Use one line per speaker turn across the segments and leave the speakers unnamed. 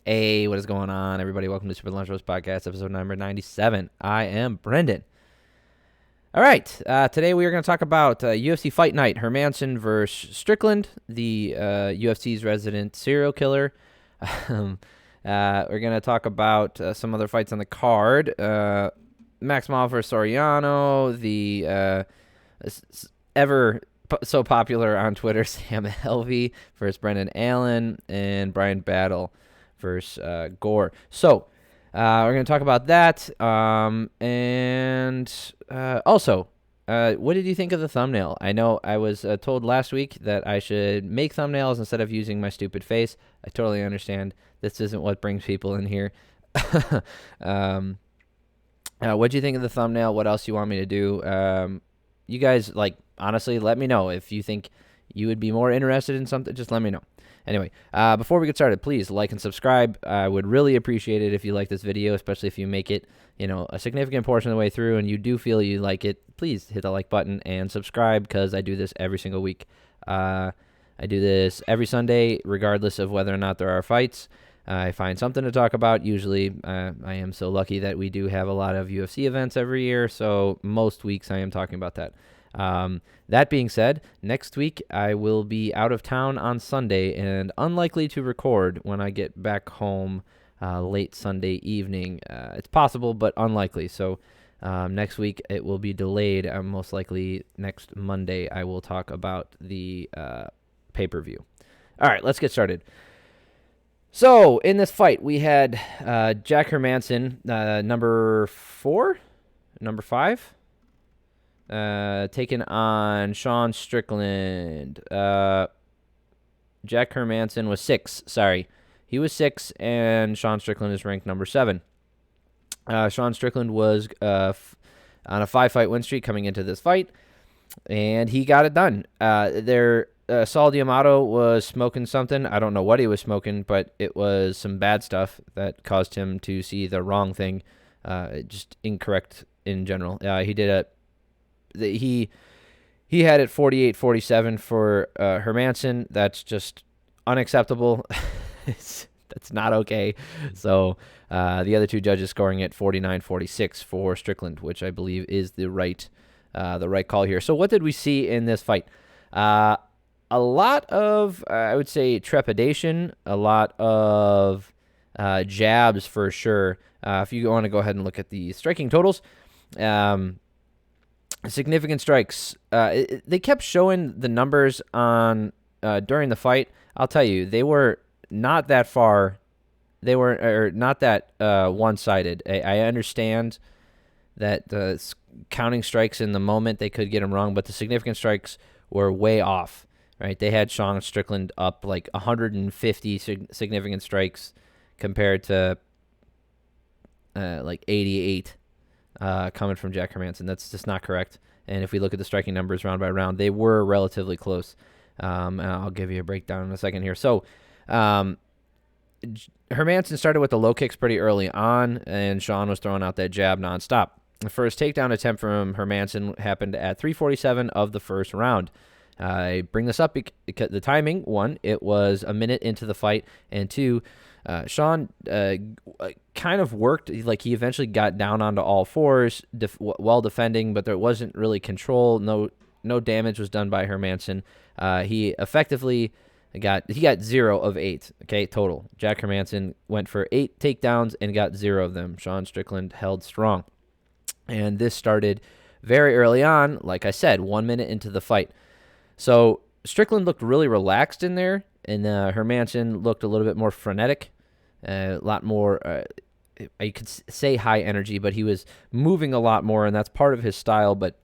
Hey, what is going on, everybody? Welcome to Super Lunch Roast Podcast, episode number 97. I am Brendan. All right, today we are going to talk about UFC Fight Night, Hermansson versus Strickland, the UFC's resident serial killer. We're going to talk about some other fights on the card. Maximov versus Soriano, the ever so popular on Twitter Sam Alvey versus Brendan Allen, and Brian Batlle versus Gore. So we're going to talk about that. And also, what did you think of the thumbnail? I know I was told last week that I should make thumbnails instead of using my stupid face. I totally understand. This isn't what brings people in here. What do you think of the thumbnail? What else you want me to do? You guys, honestly, let me know. If you think you would be more interested in something, just let me know. Anyway, before we get started, please like and subscribe. I would really appreciate it if you like this video, especially if you make it, a significant portion of the way through and you do feel you like it. Please hit the like button and subscribe, because I do this every single week. I do this every Sunday, regardless of whether or not there are fights. I find something to talk about. Usually, I am so lucky that we do have a lot of UFC events every year, so most weeks I am talking about that. That being said, next week I will be out of town on Sunday and unlikely to record when I get back home late Sunday evening. It's possible, but unlikely. So next week it will be delayed. Most likely next Monday I will talk about the pay-per-view. All right, let's get started. So in this fight, we had Jack Hermansson, number 5. Taking on Sean Strickland. Jack Hermansson was 6. Sorry. He was 6, and Sean Strickland is ranked number 7. Sean Strickland was on a 5-fight win streak coming into this fight, and he got it done. Saul D'Amato was smoking something. I don't know what he was smoking, but it was some bad stuff that caused him to see the wrong thing, just incorrect in general. He had it 48-47 for Hermansson. That's just unacceptable. That's not okay. So the other two judges scoring it 49-46 for Strickland, which I believe is the right call here. So what did we see in this fight? A lot of, I would say, trepidation, a lot of jabs for sure. If you want to go ahead and look at the striking totals, significant strikes. They kept showing the numbers on during the fight. I'll tell you, they were not that far. They were not that one-sided. I understand that the counting strikes in the moment, they could get them wrong, but the significant strikes were way off. Right? They had Sean Strickland up like 150 significant strikes compared to like 88 coming from Jack Hermansson. That's just not correct. And if we look at the striking numbers round by round, they were relatively close. And I'll give you a breakdown in a second here. So Hermansson started with the low kicks pretty early on, and Sean was throwing out that jab nonstop. The first takedown attempt from Hermansson happened at 3:47 of the first round. I bring this up because the timing, 1, it was a minute into the fight, and 2, Sean kind of worked, like he eventually got down onto all fours while defending, but there wasn't really control. No damage was done by Hermansson. He effectively got 0 of 8, okay, total. Jack Hermansson went for 8 takedowns and got 0 of them. Sean Strickland held strong. And this started very early on, like I said, 1 minute into the fight. So Strickland looked really relaxed in there, and Hermansson looked a little bit more frenetic, a lot more, I could say high energy, but he was moving a lot more, and that's part of his style. But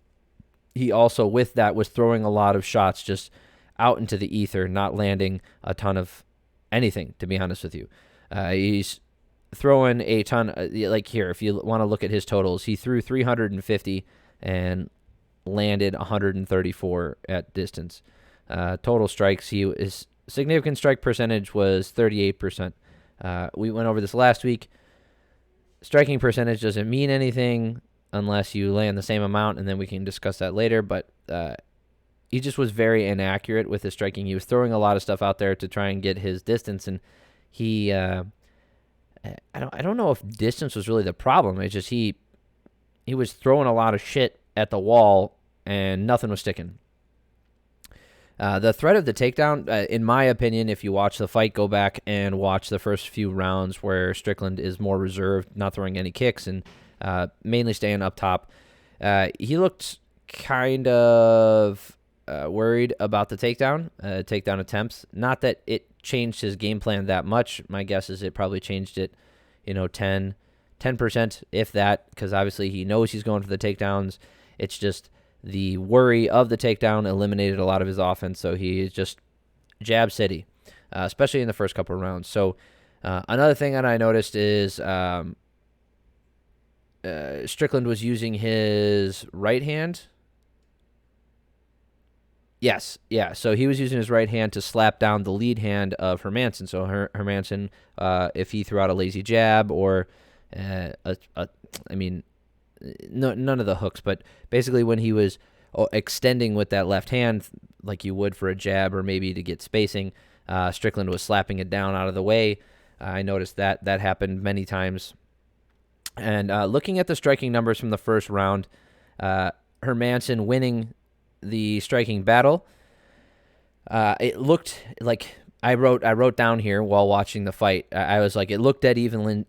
he also, with that, was throwing a lot of shots just out into the ether, not landing a ton of anything, to be honest with you. He's throwing a ton, like here, if you want to look at his totals, he threw 350 and landed 134 at distance. Total strikes, his significant strike percentage was 38%. We went over this last week. Striking percentage doesn't mean anything unless you land the same amount, and then we can discuss that later. But he just was very inaccurate with his striking. He was throwing a lot of stuff out there to try and get his distance, and he I don't know if distance was really the problem. It's just he was throwing a lot of shit at the wall and nothing was sticking. The threat of the takedown, in my opinion, if you watch the fight, go back and watch the first few rounds where Strickland is more reserved, not throwing any kicks, and mainly staying up top. He looked kind of worried about the takedown attempts. Not that it changed his game plan that much. My guess is it probably changed it, 10%, if that, because obviously he knows he's going for the takedowns. It's just the worry of the takedown eliminated a lot of his offense, so he is just jab city, especially in the first couple of rounds. So another thing that I noticed is Strickland was using his right hand. Yes, yeah. So he was using his right hand to slap down the lead hand of Hermansson. So Hermansson, if he threw out a lazy jab or none of the hooks, but basically when he was extending with that left hand, like you would for a jab or maybe to get spacing, Strickland was slapping it down out of the way. I noticed that happened many times. And looking at the striking numbers from the first round, Hermansson winning the striking battle, it looked like I wrote down here while watching the fight. I was like, it looked dead even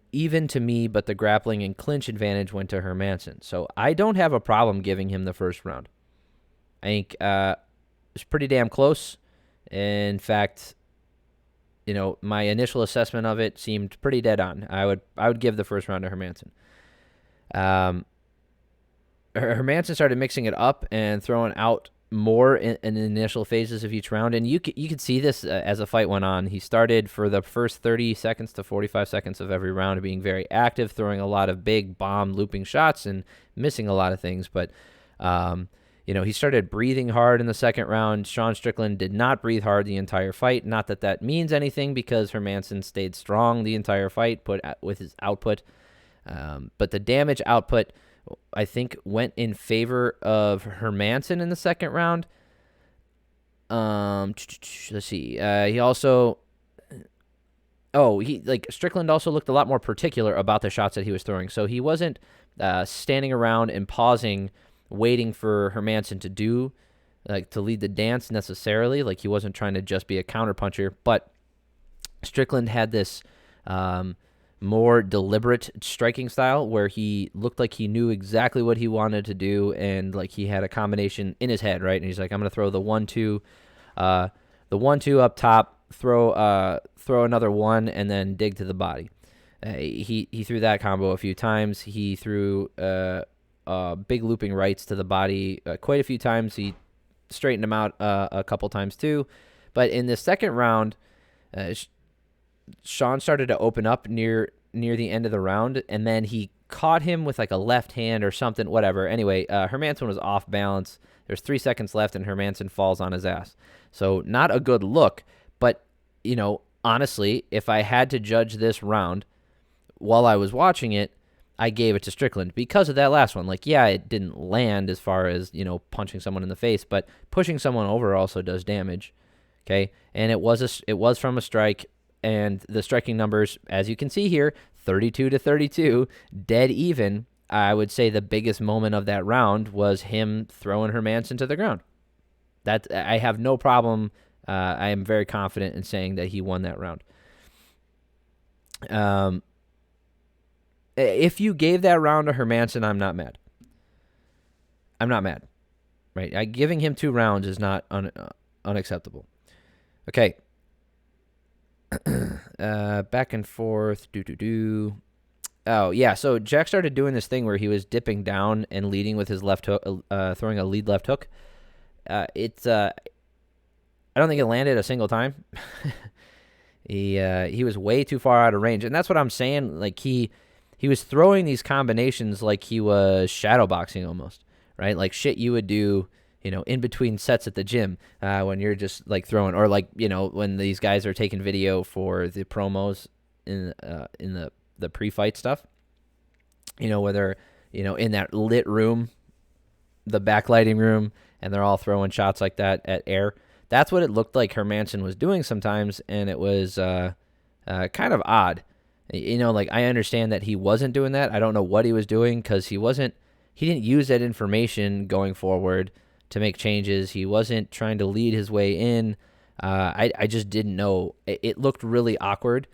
to me, but the grappling and clinch advantage went to Hermansson. So I don't have a problem giving him the first round. I think it's pretty damn close. In fact, my initial assessment of it seemed pretty dead on. I would give the first round to Hermansson. Hermansson started mixing it up and throwing out more in the initial phases of each round, and you could see this as the fight went on. He started for the first 30 seconds to 45 seconds of every round being very active, throwing a lot of big bomb looping shots and missing a lot of things, but he started breathing hard in the second round. Sean Strickland did not breathe hard the entire fight. Not that that means anything, because Hermansson stayed strong the entire fight with his output, but the damage output, I think, went in favor of Hermansson in the second round. Let's see. Strickland also looked a lot more particular about the shots that he was throwing. So he wasn't standing around and pausing, waiting for Hermansson to lead the dance necessarily. Like, he wasn't trying to just be a counterpuncher, but Strickland had this more deliberate striking style where he looked like he knew exactly what he wanted to do, and like he had a combination in his head, right? And he's like, I'm going to throw the 1-2, the 1-2 up top, throw another one, and then dig to the body. He threw that combo a few times. He threw big looping rights to the body quite a few times. He straightened him out a couple times too. But in the second round, Sean started to open up near the end of the round, and then he caught him with like a left hand or something, whatever. Anyway, Hermansson was off balance. There's 3 seconds left, and Hermansson falls on his ass. So not a good look, but, honestly, if I had to judge this round while I was watching it, I gave it to Strickland because of that last one. Like, yeah, it didn't land as far as, punching someone in the face, but pushing someone over also does damage, okay? And it was from a strike. And the striking numbers, as you can see here, 32-32, dead even. I would say the biggest moment of that round was him throwing Hermansson to the ground. That I have no problem. I am very confident in saying that he won that round. If you gave that round to Hermansson, I'm not mad. Right? Giving him 2 rounds is not unacceptable. Okay. Back and forth. Oh, yeah. So Jack started doing this thing where he was dipping down and leading with his left hook, throwing a lead left hook. I don't think it landed a single time. He was way too far out of range, and that's what I'm saying. Like, he was throwing these combinations like he was shadowboxing almost, right? Like shit you would do, in between sets at the gym, when you're just like throwing, or like, when these guys are taking video for the promos in the pre-fight stuff, where they're, in that lit room, the backlighting room, and they're all throwing shots like that at air. That's what it looked like Hermansson was doing sometimes, and it was kind of odd. Like I understand that he wasn't doing that. I don't know what he was doing because he didn't use that information going forward to make changes. He wasn't trying to lead his way in. I just didn't know. It looked really awkward.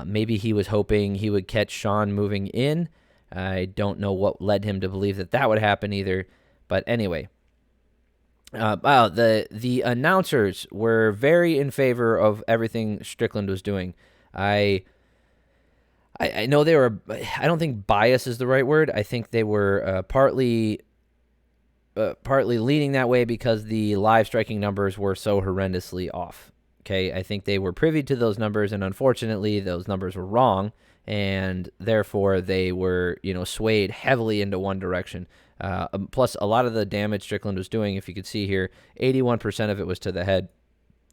Maybe he was hoping he would catch Sean moving in. I don't know what led him to believe that would happen either. But anyway, the announcers were very in favor of everything Strickland was doing. I know they were. I don't think bias is the right word. I think they were partly leaning that way because the live striking numbers were so horrendously off. Okay, I think they were privy to those numbers, and unfortunately, those numbers were wrong, and therefore they were, swayed heavily into one direction. Plus, a lot of the damage Strickland was doing, if you could see here, 81% of it was to the head.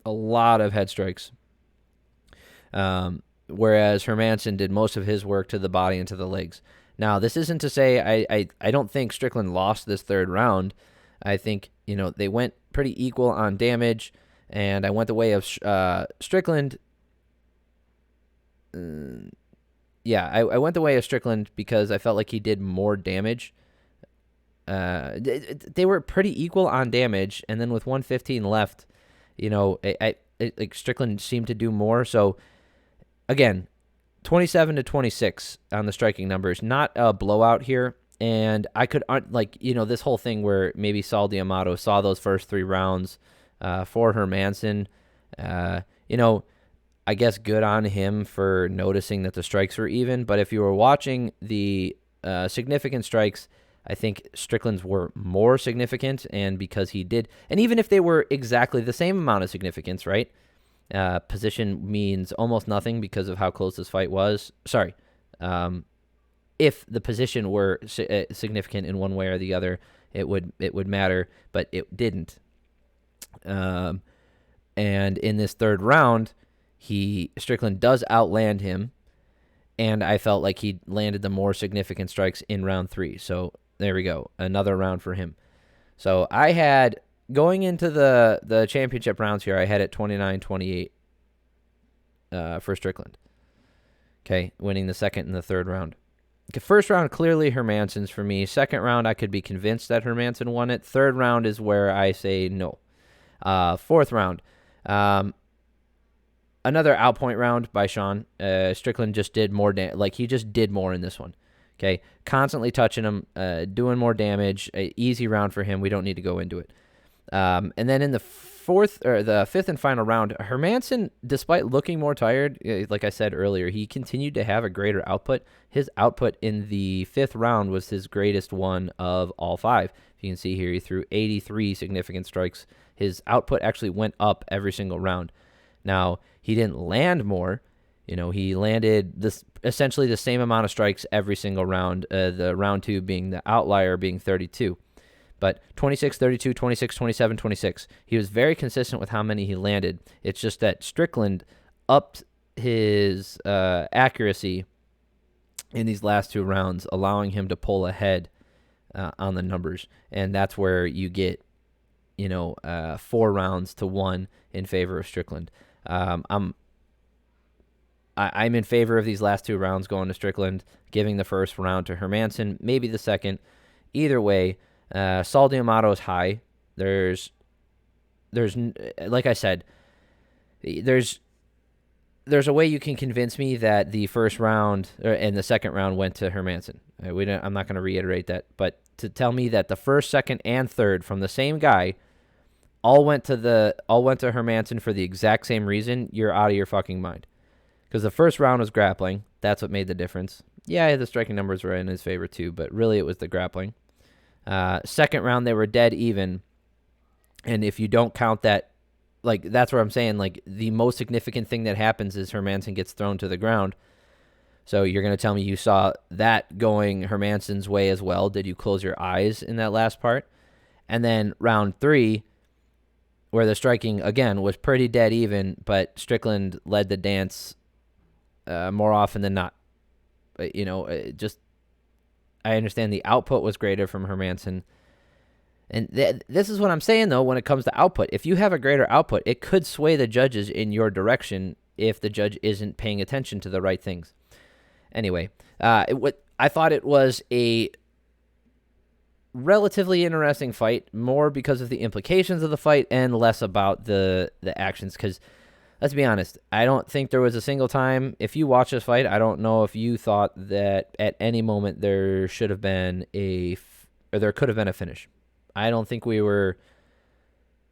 A lot of head strikes. Whereas Hermansson did most of his work to the body and to the legs. Now, this isn't to say I don't think Strickland lost this third round. I think, they went pretty equal on damage, and I went the way of Strickland. I went the way of Strickland because I felt like he did more damage. They were pretty equal on damage, and then with 115 left, like Strickland seemed to do more. So, again, 27-26 on the striking numbers, not a blowout here. And I could, this whole thing where maybe Saul D'Amato saw those first 3 rounds for Hermansson. I guess good on him for noticing that the strikes were even. But if you were watching the significant strikes, I think Strickland's were more significant. And because he did, and even if they were exactly the same amount of significance, right? Position means almost nothing because of how close this fight was. Sorry. If the position were significant in one way or the other, it would matter, but it didn't. And in this third round, Strickland does outland him, and I felt like he landed the more significant strikes in round 3. So there we go, another round for him. So I had, going into the championship rounds here, I had it 29-28 for Strickland. Okay, winning the second and the third round. The first round, clearly Hermansson's for me. Second round, I could be convinced that Hermansson won it. Third round is where I say no. Fourth round, another outpoint round by Sean. Strickland just did more he just did more in this one. Okay, constantly touching him, doing more damage. Easy round for him. We don't need to go into it. And then in the fifth and final round, Hermansson, despite looking more tired, like I said earlier, he continued to have a greater output. His output in the 5th round was his greatest one of all 5. If you can see here, he threw 83 significant strikes. His output actually went up every single round. Now, he didn't land more. He landed essentially the same amount of strikes every single round, the round 2 being the outlier being 32. But 26, 32, 26, 27, 26. He was very consistent with how many he landed. It's just that Strickland upped his accuracy in these last 2 rounds, allowing him to pull ahead on the numbers. And that's where you get, 4 rounds to 1 in favor of Strickland. I'm in favor of these last 2 rounds going to Strickland, giving the first round to Hermansson, maybe the second. Either way, Saul D'Amato is high. There's like I said, there's a way you can convince me that the first round and the second round went to Hermansson. I'm not going to reiterate that, but to tell me that the first, second, and third from the same guy all went to Hermansson for the exact same reason, you're out of your fucking mind. Because the first round was grappling. That's what made the difference. Yeah, the striking numbers were in his favor too, but really it was the grappling. Second round, they were dead even. And if you don't count that, that's what I'm saying. The most significant thing that happens is Hermansson gets thrown to the ground. So you're going to tell me you saw that going Hermansson's way as well. Did you close your eyes in that last part? And then round 3, where the striking, again, was pretty dead even, but Strickland led the dance more often than not. But, I understand the output was greater from Hermansson. And this is what I'm saying, though, when it comes to output. If you have a greater output, it could sway the judges in your direction if the judge isn't paying attention to the right things. Anyway, I thought it was a relatively interesting fight, more because of the implications of the fight and less about the actions, because let's be honest, I don't think there was a single time, if you watch this fight, I don't know if you thought that at any moment there should have been or there could have been a finish. I don't think we were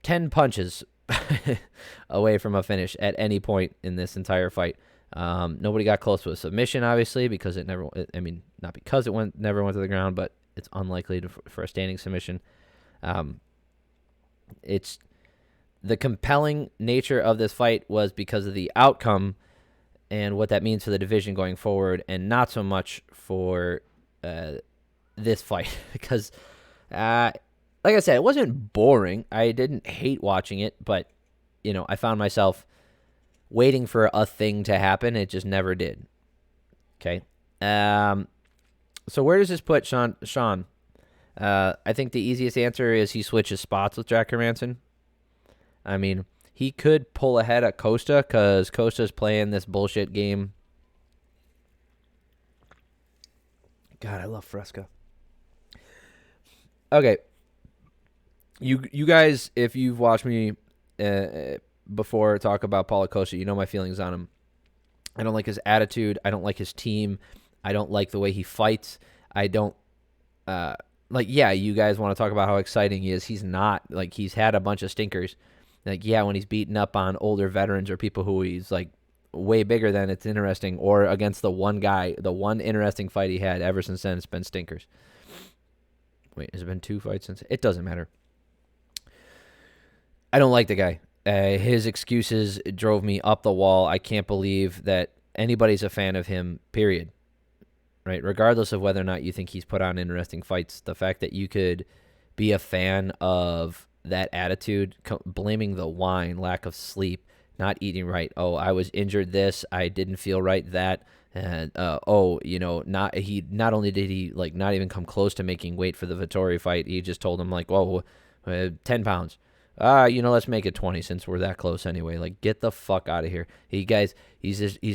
10 punches away from a finish at any point in this entire fight. Nobody got close to a submission, obviously, because it never, not because it never went to the ground, but it's unlikely for a standing submission. It's the compelling nature of this fight was because of the outcome and what that means for the division going forward, and not so much for this fight. Because, like I said, it wasn't boring. I didn't hate watching it, but, I found myself waiting for a thing to happen. It just never did. Okay. So where does this put Sean? I think the easiest answer is he switches spots with Jack Hermansson. I mean, he could pull ahead at Costa because Costa's playing this bullshit game. God, I love Fresca. Okay. You guys, if you've watched me before talk about Paulo Costa, you know my feelings on him. I don't like his attitude. I don't like his team. I don't like the way he fights. I don't you guys want to talk about how exciting he is. He's not. He's had a bunch of stinkers. When he's beaten up on older veterans or people who he's way bigger than, it's interesting. Or against the one guy, the one interesting fight he had, ever since then, it's been stinkers. Wait, has it been 2 fights since? It doesn't matter. I don't like the guy. His excuses drove me up the wall. I can't believe that anybody's a fan of him, period. Right? Regardless of whether or not you think he's put on interesting fights, the fact that you could be a fan of that attitude, blaming the wine, lack of sleep, not eating right. Oh, I was injured this, I didn't feel right that, and not only did he not even come close to making weight for the Vettori fight, he just told him 10 pounds. Let's make it 20 since we're that close anyway. Get the fuck out of here. He's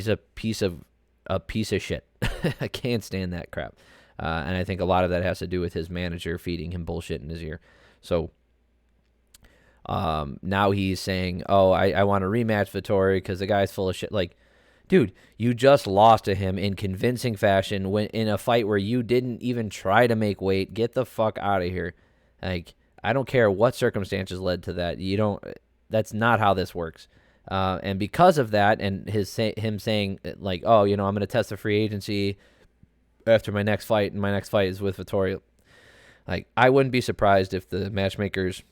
a piece of shit. I can't stand that crap. And I think a lot of that has to do with his manager feeding him bullshit in his ear. So now he's saying, I want to rematch Vettori because the guy's full of shit. Dude, you just lost to him in convincing fashion in a fight where you didn't even try to make weight. Get the fuck out of here. I don't care what circumstances led to that. That's not how this works. And because of that, and him saying I'm going to test the free agency after my next fight, and my next fight is with Vettori. I wouldn't be surprised if the matchmakers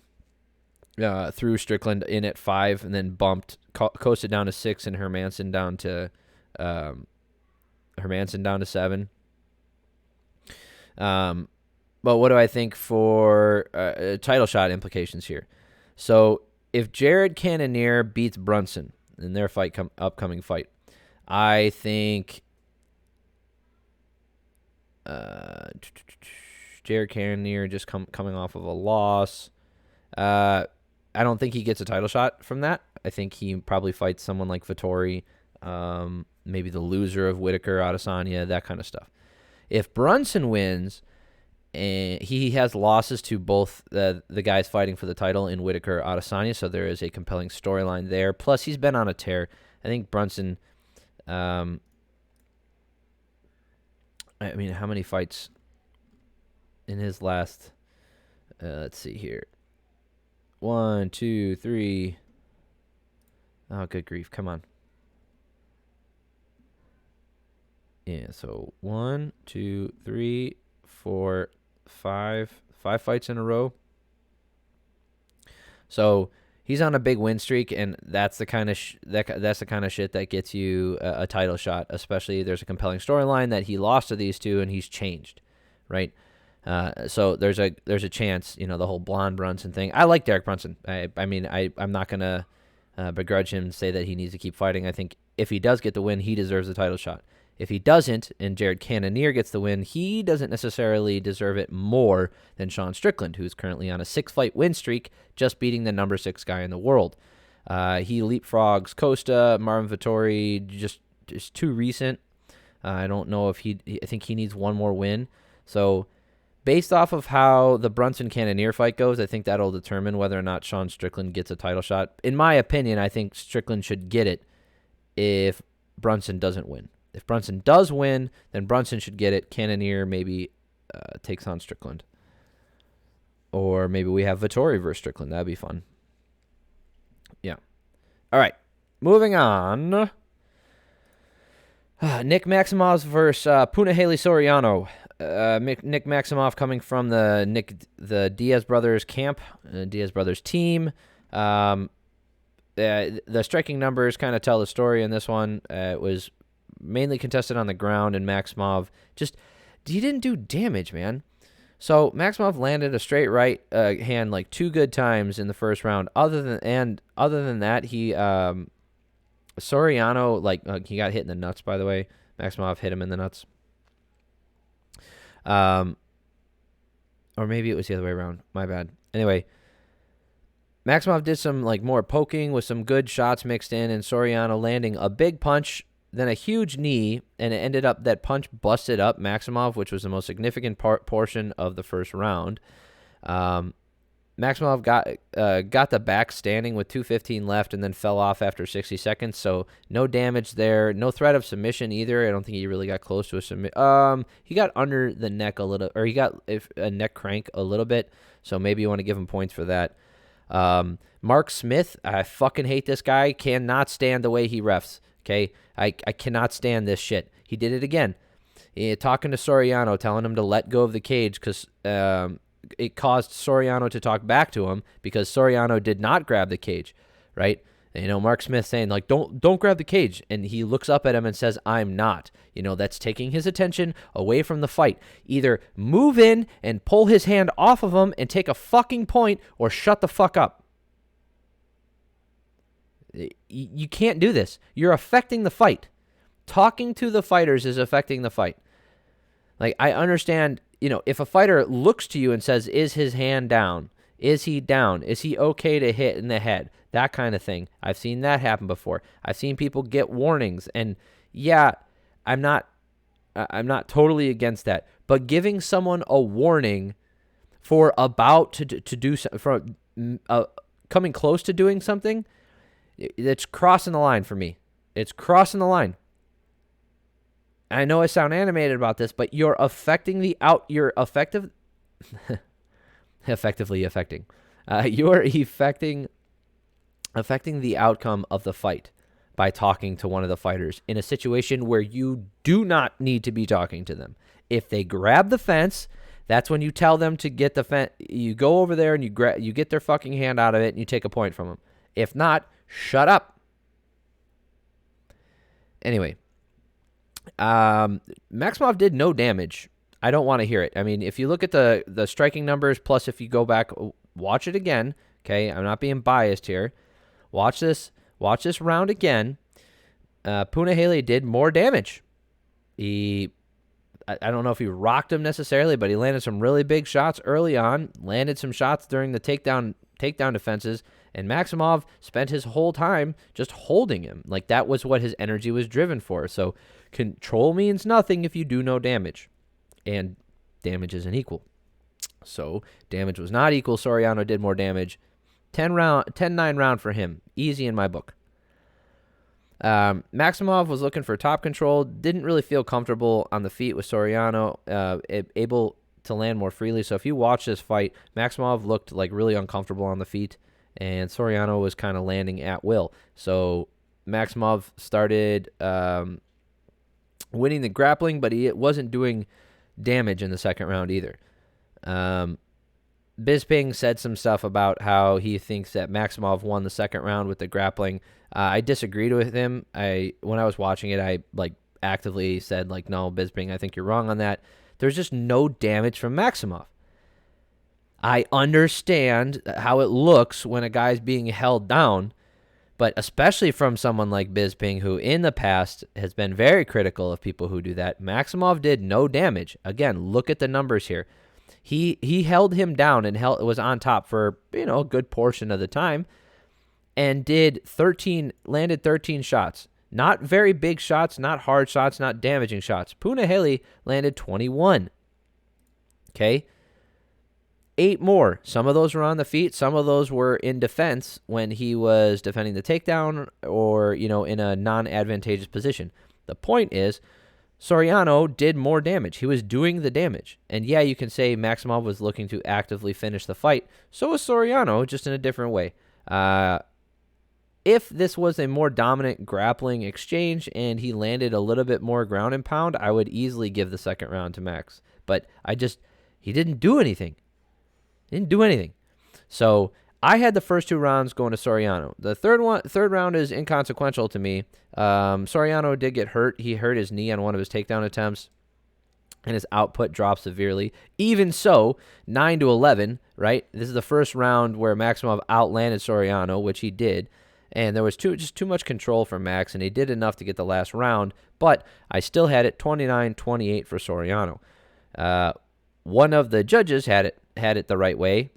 threw Strickland in at 5 and then bumped Costa down to 6 and Hermansson down to 7. But what do I think for title shot implications here? So if Jared Cannonier beats Brunson in their upcoming fight, I think Jared Cannonier just coming off of a loss. I don't think he gets a title shot from that. I think he probably fights someone like Vettori, maybe the loser of Whitaker, Adesanya, that kind of stuff. If Brunson wins, and he has losses to both the guys fighting for the title in Whitaker, Adesanya, so there is a compelling storyline there. Plus, he's been on a tear. I think Brunson, how many fights in his last, let's see here. 1, 2, 3. Oh, good grief. Come on. Yeah, so 1, 2, 3, 4, 5 fights in a row. So he's on a big win streak, and that's the kind of that's the kind of shit that gets you a title shot. Especially there's a compelling storyline that he lost to these two and he's changed, right? So there's a chance, the whole blonde Brunson thing. I like Derek Brunson. I'm not gonna begrudge him and say that he needs to keep fighting. I think if he does get the win, he deserves a title shot. If he doesn't, and Jared Cannonier gets the win, he doesn't necessarily deserve it more than Sean Strickland, who's currently on a 6-fight win streak, just beating the number 6 guy in the world. He leapfrogs Costa, Marvin Vettori, just too recent. I don't know if I think he needs one more win. So based off of how the Brunson-Cannonier fight goes, I think that'll determine whether or not Sean Strickland gets a title shot. In my opinion, I think Strickland should get it if Brunson doesn't win. If Brunson does win, then Brunson should get it. Cannonier maybe takes on Strickland. Or maybe we have Vettori versus Strickland. That'd be fun. Yeah. All right. Moving on. Nick Maximov versus Punahele Soriano. Nick Maximov coming from the Diaz brothers camp, Diaz brothers team. The striking numbers kind of tell the story in this one. It was mainly contested on the ground, and Maximov he didn't do damage, man. So Maximov landed a straight right hand like 2 good times in the first round. Other than that, he Soriano he got hit in the nuts. By the way, Maximov hit him in the nuts. Or maybe it was the other way around. My bad. Anyway, Maximov did some more poking with some good shots mixed in, and Soriano landing a big punch, then a huge knee, and it ended up that punch busted up Maximov, which was the most significant portion of the first round. Maximov got the back standing with 2:15 left and then fell off after 60 seconds, so no damage there. No threat of submission either. I don't think he really got close to a submission. He got under the neck a little, or he got a neck crank a little bit, so maybe you want to give him points for that. Mark Smith, I fucking hate this guy. Cannot stand the way he refs, okay? I cannot stand this shit. He did it again. Talking to Soriano, telling him to let go of the cage because it caused Soriano to talk back to him because Soriano did not grab the cage, right? And, Mark Smith saying, don't grab the cage. And he looks up at him and says, I'm not. That's taking his attention away from the fight. Either move in and pull his hand off of him and take a fucking point, or shut the fuck up. You can't do this. You're affecting the fight. Talking to the fighters is affecting the fight. I understand, if a fighter looks to you and says, is his hand down? Is he down? Is he okay to hit in the head? That kind of thing. I've seen that happen before. I've seen people get warnings. And yeah, I'm not totally against that. But giving someone a warning for about to do something, coming close to doing something, it's crossing the line for me. It's crossing the line. I know I sound animated about this, but you're affecting you're effectively affecting. You're affecting the outcome of the fight by talking to one of the fighters in a situation where you do not need to be talking to them. If they grab the fence, that's when you tell them to get the fence. You go over there and you get their fucking hand out of it and you take a point from them. If not, shut up. Anyway, Maximov did no damage. I don't want to hear it. I mean, if you look at the striking numbers, plus if you go back, watch it again. Okay, I'm not being biased here. Watch this round again. Punahele did more damage. I don't know if he rocked him necessarily, but he landed some really big shots early on. Landed some shots during the takedown defenses. And Maximov spent his whole time just holding him. That was what his energy was driven for. So control means nothing if you do no damage. And damage isn't equal. So damage was not equal. Soriano did more damage. 10-9 round for him. Easy in my book. Maximov was looking for top control. Didn't really feel comfortable on the feet with Soriano. Able to land more freely. So if you watch this fight, Maximov looked really uncomfortable on the feet. And Soriano was kind of landing at will. So Maximov started winning the grappling, but he wasn't doing damage in the second round either. Bisping said some stuff about how he thinks that Maximov won the second round with the grappling. I disagreed with him. When I was watching it, I actively said no, Bisping, I think you're wrong on that. There's just no damage from Maximov. I understand how it looks when a guy's being held down, but especially from someone like Bisping, who in the past has been very critical of people who do that. Maximov did no damage. Again, look at the numbers here. He held him down and was on top for a good portion of the time, and landed 13 shots. Not very big shots, not hard shots, not damaging shots. Punahele landed 21. Okay? 8 more. Some of those were on the feet. Some of those were in defense when he was defending the takedown or, in a non-advantageous position. The point is, Soriano did more damage. He was doing the damage. And yeah, you can say Maximov was looking to actively finish the fight. So was Soriano, just in a different way. If this was a more dominant grappling exchange and he landed a little bit more ground and pound, I would easily give the second round to Max. But he didn't do anything. So I had the first 2 rounds going to Soriano. The third round is inconsequential to me. Soriano did get hurt. He hurt his knee on one of his takedown attempts, and his output dropped severely. Even so, 9-11, right? This is the first round where Maximov outlanded Soriano, which he did. And there was just too much control for Max, and he did enough to get the last round. But I still had it 29-28 for Soriano. One of the judges had it the right way.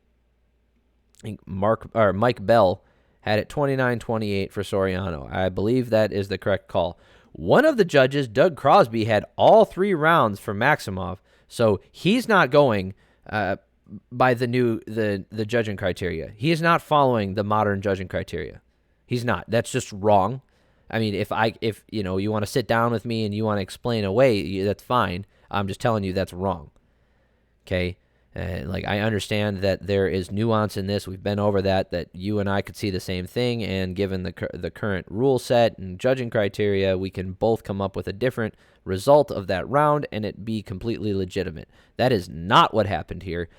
I think Mike Bell had it 29-28 for Soriano. I believe that is the correct call. One of the judges, Doug Crosby, had all 3 rounds for Maximov, so he's not going by the judging criteria. He is not following the modern judging criteria. He's not. That's just wrong. I mean, if you want to sit down with me and you want to explain away, that's fine. I'm just telling you that's wrong. Okay? I understand that there is nuance in this. We've been over that you and I could see the same thing, and given the current rule set and judging criteria, we can both come up with a different result of that round and it be completely legitimate. That is not what happened here.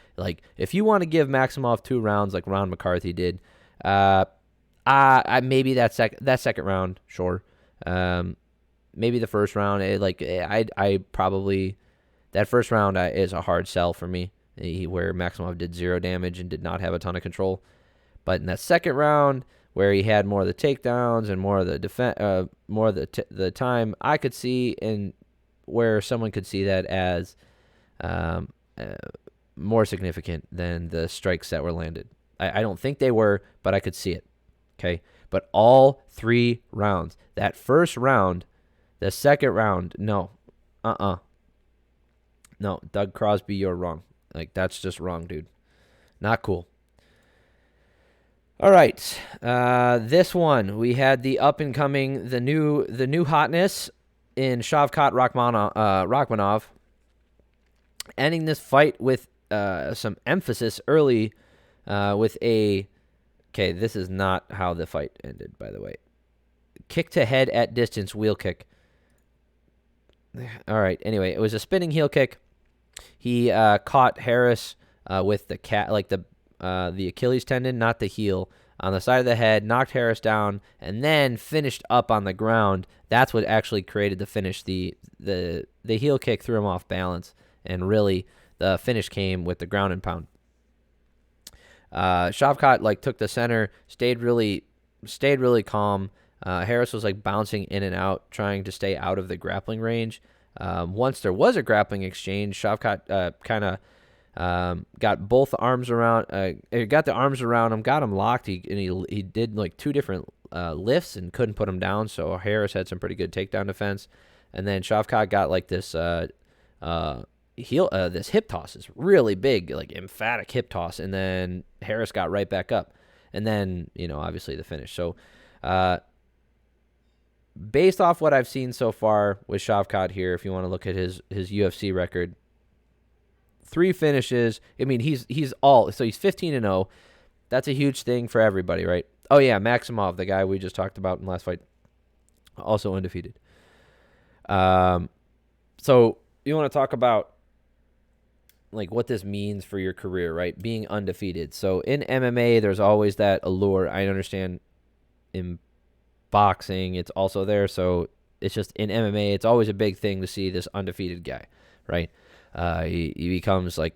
If you want to give Maximov 2 rounds like Ron McCarthy did, maybe that second round, sure. Maybe the first round, I probably, that first round is a hard sell for me, where Maximov did 0 damage and did not have a ton of control. But in that second round, where he had more of the takedowns and more of the more of the time, I could see, and where someone could see that as more significant than the strikes that were landed. I don't think they were, but I could see it. Okay, but all 3 rounds. That first round, the second round, no. No, Doug Crosby, you're wrong. That's just wrong, dude. Not cool. All right, this one, we had the up-and-coming, the new hotness in Shavkat Rakhmonov, ending this fight with some emphasis early with a... Okay, this is not how the fight ended, by the way. Kick to head at distance, wheel kick. All right, anyway, it was a spinning heel kick. He caught Harris with the Achilles tendon, not the heel, on the side of the head, knocked Harris down, and then finished up on the ground. That's what actually created the finish. The heel kick threw him off balance, and really the finish came with the ground and pound. Shavkat took the center, stayed really calm. Harris was bouncing in and out, trying to stay out of the grappling range. Once there was a grappling exchange, Shavkat kind of got both arms around, got the arms around him, got him locked. He did 2 different lifts and couldn't put him down. So Harris had some pretty good takedown defense, and then Shavkat got this this hip toss, is really big, emphatic hip toss, and then Harris got right back up, and then obviously the finish. So based off what I've seen so far with Shavkat here, if you want to look at his UFC record, 3 finishes. I mean, he's 15-0. That's a huge thing for everybody, right? Oh yeah, Maximov, the guy we just talked about in the last fight, also undefeated. So you want to talk about what this means for your career, right? Being undefeated. So in MMA, there's always that allure. I understand in boxing, it's also there. So it's just in MMA, it's always a big thing to see this undefeated guy, right? He becomes I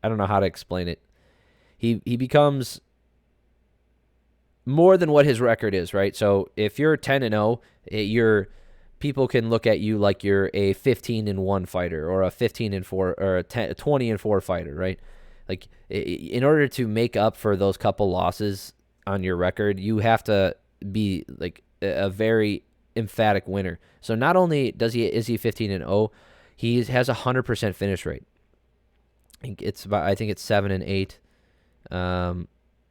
don't know how to explain it. He becomes more than what his record is, right? So if you're 10-0, people can look at you like you're a 15-1 fighter, or a 15-4, or a 20-4 fighter, right? in order to make up for those couple losses on your record, you have to be like a very emphatic winner. So not only is he 15-0, he has a 100% finish rate. I think it's 7-8,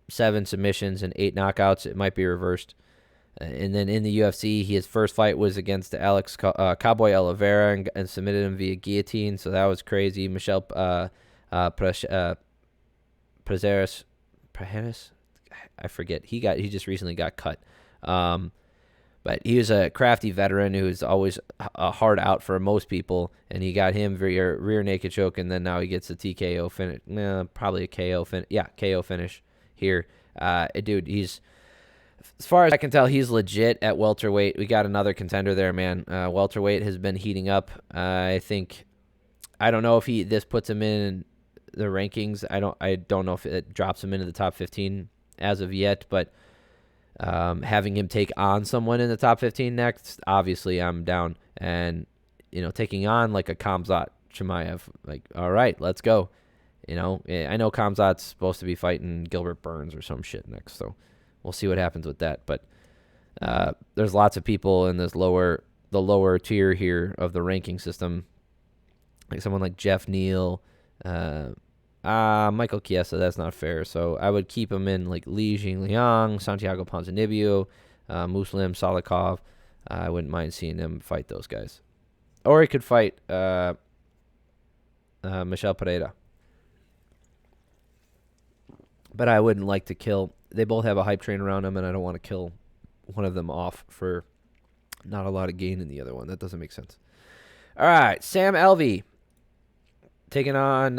7 submissions and 8 knockouts. It might be reversed. And then in the UFC, his first fight was against Alex Cowboy Oliveira and submitted him via guillotine. So that was crazy. Michel Prazeres, I forget. He just recently got cut. But he was a crafty veteran who's always a hard out for most people, and he got him via rear naked choke, and then now he gets a TKO finish. Probably a KO finish. Yeah, KO finish here. Dude, he's, as far as I can tell, he's legit at welterweight. We got another contender there, man. Welterweight has been heating up. I don't know if this puts him in the rankings. I don't know if it drops him into the top 15 as of yet, but having him take on someone in the top 15 next, obviously I'm down. And, taking on like a Khamzat Chimaev, like, all right, let's go. I know Khamzat's supposed to be fighting Gilbert Burns or some shit next, so we'll see what happens with that. But there's lots of people in the lower tier here of the ranking system, like someone like Jeff Neal, Michael Chiesa. That's not fair. So I would keep him in like Li Jingliang, Santiago Ponzinibbio, Muslim Salikov. I wouldn't mind seeing him fight those guys, or he could fight Michel Pereira. But I wouldn't like to kill. They both have a hype train around them, and I don't want to kill one of them off for not a lot of gain in the other one. That doesn't make sense. All right, Sam Alvey taking on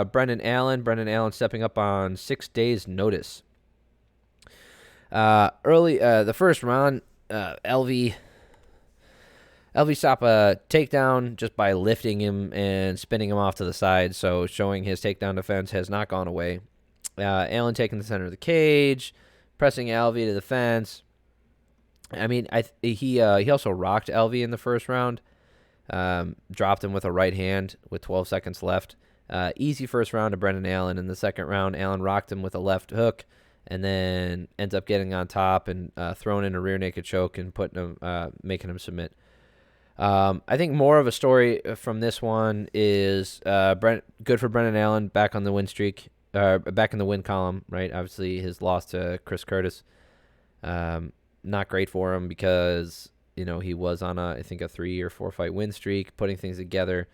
Brendan Allen. Brendan Allen stepping up on 6 days' notice. The first round, Alvey stopped a takedown just by lifting him and spinning him off to the side, so showing his takedown defense has not gone away. Allen taking the center of the cage, pressing Alvey to the fence. I mean, he also rocked Alvey in the first round, dropped him with a right hand with 12 seconds left. Easy first round to Brendan Allen. In the second round, Allen rocked him with a left hook, and then ends up getting on top and throwing in a rear naked choke and making him submit. I think more of a story from this one is good for Brendan Allen, back on the win streak. Back in the win column, right? Obviously, his loss to Chris Curtis, not great for him because, he was on I think a 3 or 4 fight win streak, putting things together.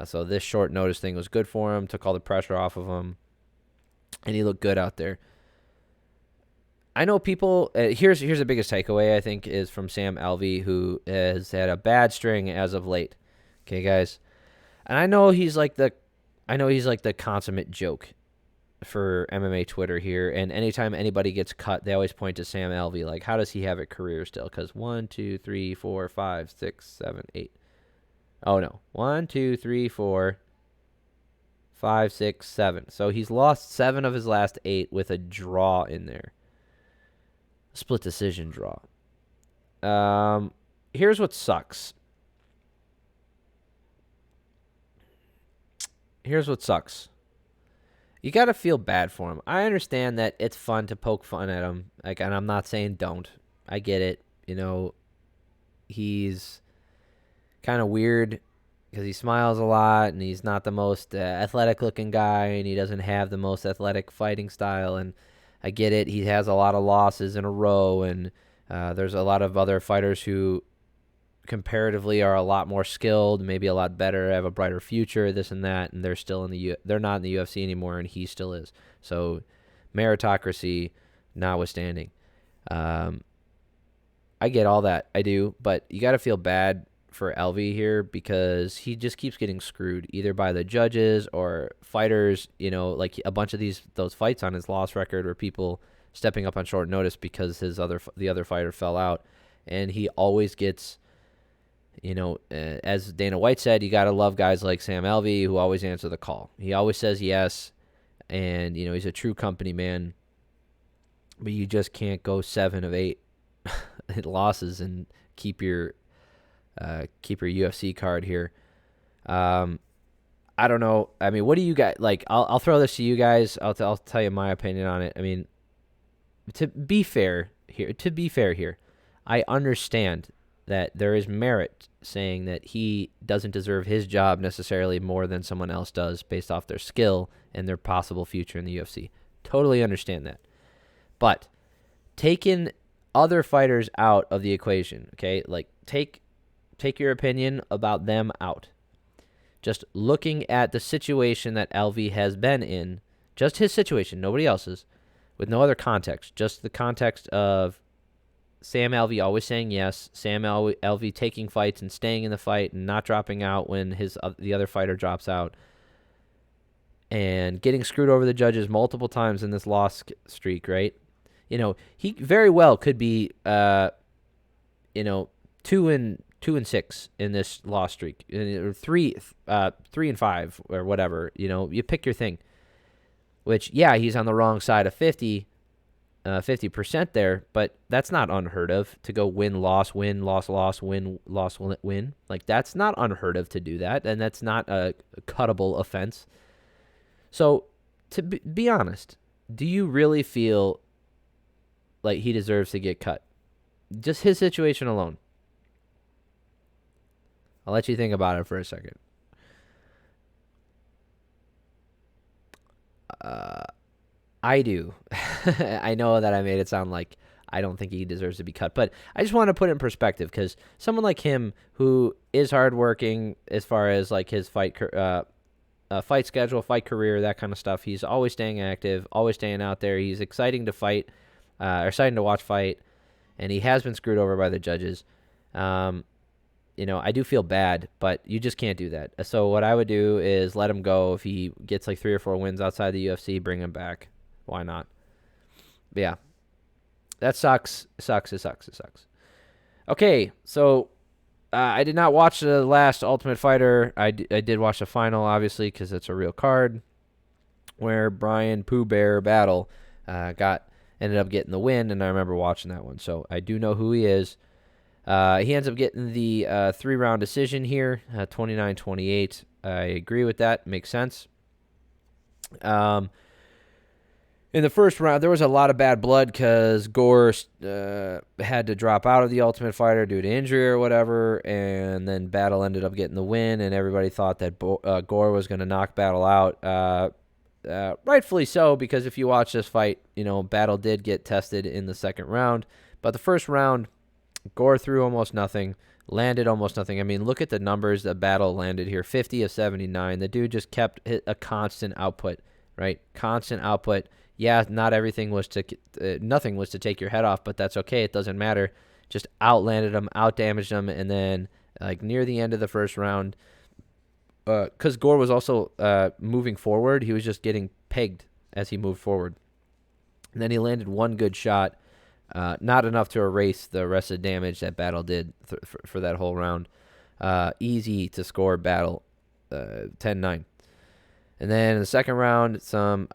So this short notice thing was good for him, took all the pressure off of him, and he looked good out there. I know people, here's the biggest takeaway, I think, is from Sam Alvey, who has had a bad string as of late. Okay, guys? And I know he's like the consummate joke for MMA Twitter here, and anytime anybody gets cut, they always point to Sam Alvey, like, how does he have a career still? Because 1, 2, 3, 4, 5, 6, 7, 8. Oh no, 1, 2, 3, 4, 5, 6, 7. So he's lost 7 of his last 8 with a draw in there, split decision draw. Here's what sucks. You got to feel bad for him. I understand that it's fun to poke fun at him. Like, and I'm not saying don't. I get it. He's kind of weird because he smiles a lot, and he's not the most athletic-looking guy, and he doesn't have the most athletic fighting style. And I get it. He has a lot of losses in a row, and there's a lot of other fighters who comparatively are a lot more skilled, maybe a lot better, have a brighter future, this and that, and they're still they're not in the UFC anymore, and he still is. So meritocracy notwithstanding, I get all that, I do, but you got to feel bad for Alvey here because he just keeps getting screwed either by the judges or fighters. Like a bunch of those fights on his loss record were people stepping up on short notice because the other fighter fell out, and he always gets. As Dana White said, you got to love guys like Sam Alvey who always answer the call. He always says yes, and, he's a true company man. But you just can't go 7 of 8 losses and keep your UFC card here. I don't know. I mean, what do you guys like? I'll throw this to you guys. I'll tell you my opinion on it. I mean, to be fair here, I understand that there is merit saying that he doesn't deserve his job necessarily more than someone else does based off their skill and their possible future in the UFC. Totally understand that. But taking other fighters out of the equation, okay? Like take your opinion about them out. Just looking at the situation that Alvey has been in, just his situation, nobody else's, with no other context, just the context of Sam Alvey always saying yes, Sam Alvey taking fights and staying in the fight and not dropping out when the other fighter drops out, and getting screwed over the judges multiple times in this loss streak, right? He very well could be 2-6 in this loss streak, or 3-5 or whatever. You pick your thing. Which, yeah, he's on the wrong side of 50%, there, but that's not unheard of to go win, loss, win, loss, loss, win, loss, win. Like, that's not unheard of to do that, and that's not a cuttable offense. So, to be honest, do you really feel like he deserves to get cut? Just his situation alone. I'll let you think about it for a second. I do. I know that I made it sound like I don't think he deserves to be cut, but I just want to put it in perspective because someone like him who is hardworking as far as like his fight schedule, fight career, that kind of stuff, he's always staying active, always staying out there. He's exciting to fight, or exciting to watch fight, and he has been screwed over by the judges. I do feel bad, but you just can't do that. So what I would do is let him go. If he gets like 3 or 4 wins outside the UFC, bring him back. Why not? But yeah, that sucks. It sucks. Okay, so I did not watch the last Ultimate Fighter. I did watch the final, obviously, because it's a real card, where Brian Pooh Bear Batlle ended up getting the win, and I remember watching that one. So I do know who he is. He ends up getting the 3-round decision here, 29-28. I agree with that. Makes sense. In the first round, there was a lot of bad blood because Gore had to drop out of the Ultimate Fighter due to injury or whatever, and then Batlle ended up getting the win, and everybody thought that Gore was going to knock Batlle out. Rightfully so, because if you watch this fight, Batlle did get tested in the second round, but the first round, Gore threw almost nothing, landed almost nothing. I mean, look at the numbers that Batlle landed here, 50 of 79. The dude just kept a constant output, right? Constant output. Yeah, not everything was nothing was to take your head off, but that's okay. It doesn't matter. Just outlanded him, outdamaged him, and then like near the end of the first round, because Gore was also moving forward, he was just getting pegged as he moved forward. And then he landed one good shot. Not enough to erase the rest of the damage that Batlle did for that whole round. Easy to score Batlle, 10-9. And then in the second round, some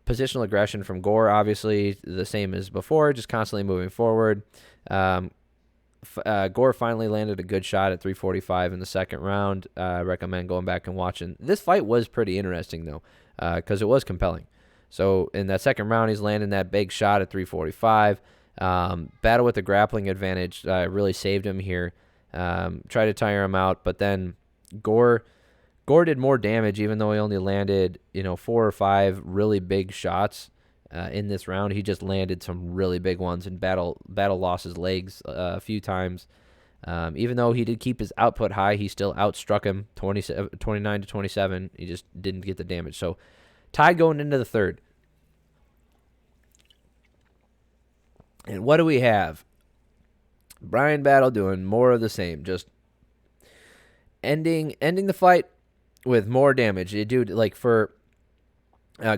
positional aggression from Gore, obviously the same as before, just constantly moving forward. Gore finally landed a good shot at 345 in the second round. I recommend going back and watching. This fight was pretty interesting, though, because it was compelling. So in that second round, he's landing that big shot at 345. Battle with the grappling advantage really saved him here. Tried to tire him out, but then Gore did more damage, even though he only landed 4 or 5 really big shots in this round. He just landed some really big ones, and Battle lost his legs a few times. Even though he did keep his output high, he still outstruck him 29-27. He just didn't get the damage. So tied going into the third. And what do we have? Brian Batlle doing more of the same, just ending the fight with more damage. Dude, like for